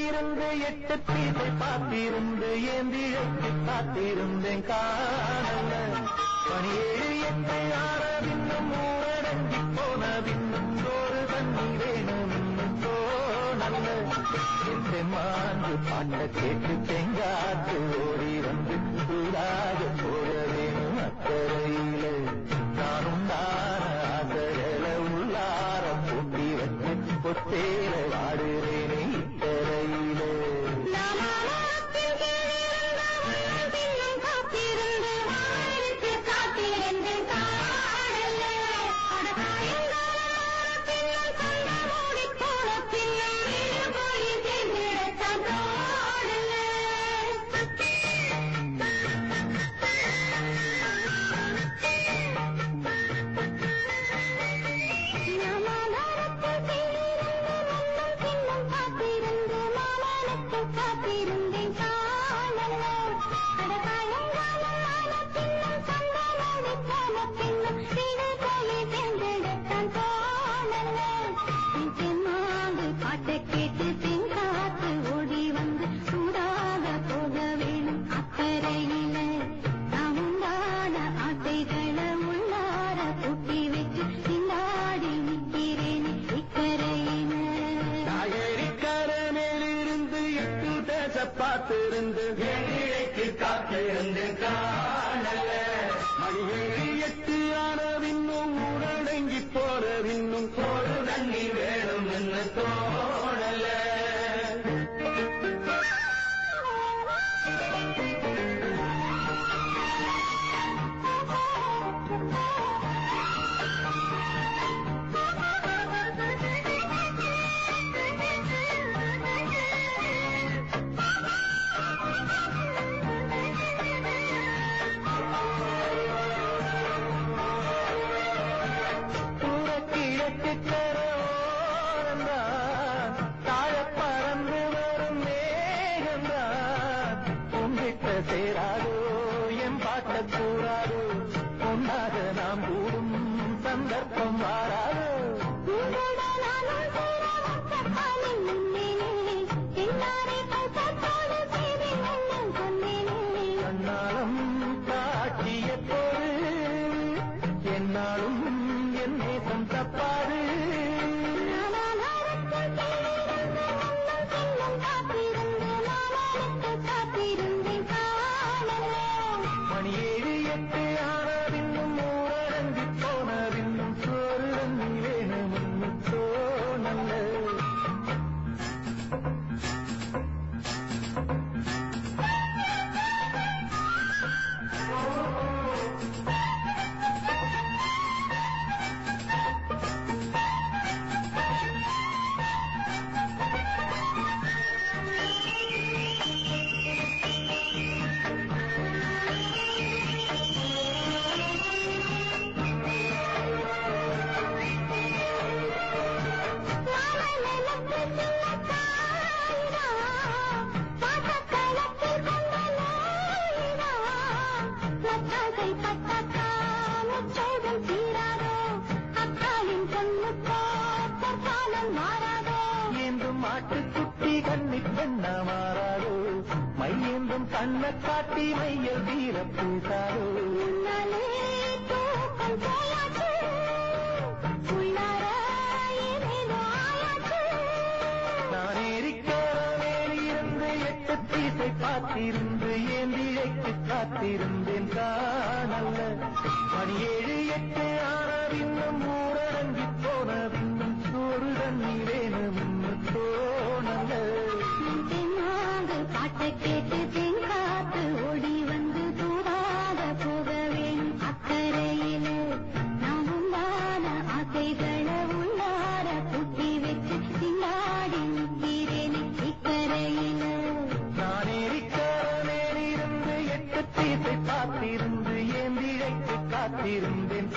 இருந்து 8 தீசை பார்த்திருந்து ஏந்திழைக்கு காத்திருந்தேன் காணல. 17 8 ஆற பின்னும் ஊரடங்கி போன பின்னும் ஒரு தண்ணி வேணும் தோணல்ல. மாஞ்சு பாட்ட கேட்டு தெங்காத்து ஓடி வந்து சூடாக போக வேணும் அக்கறையில. நானுண்டான ஆசைகள உள்ளார பூட்டி வச்சு பொத்தேல வாடுறேனே இக்கரையில. பார்த்திருந்து ஏழைக்கு காத்திருந்து காணல. மணி 7 ஆன பின்னும் ஊரடங்கி போற பின்னும் ஒரு தண்ணி வேணும் என்று தோணல. சேராதோ என் பாட்ட கூறாதோ ஒன்றாக நாம் கூடும் சந்தர்ப்பம் வாராதோ. கண்ணாலம் காட்டிய போது என்னாலும் என் நேசம் தப்பாது. மாட்டுக்குட்டி கண்ணி பெண்ண மாறாதோ மையென்றும் கண்ண காட்டி மையல் வீர பூசாதோ. நான் ஏறிக்காரிருந்து 8 தீசை பார்த்திருந்து ஏந்திழைக்கு காத்திருந்தேன் காணல்ல. மணி 7 8 ஆன பின்னும் ஊரடங்கி போன பின்னும் சோறு தண்ணி வேணும் தோணல. பாட்டை கேட்டு தெங்காத்து ஓடி வந்து தூராக போக வேணும் அக்கறையில. நாம் உண்டான ஆசைகளை உள்ளார பூட்டி வச்சு திண்டாடி நிற்கிறேன் இக்கரையில. நான் ஏறிக்காரிருந்து 8 தீசை பார்த்திருந்து ஏந்திழைக்கு காத்திருந்தேன்.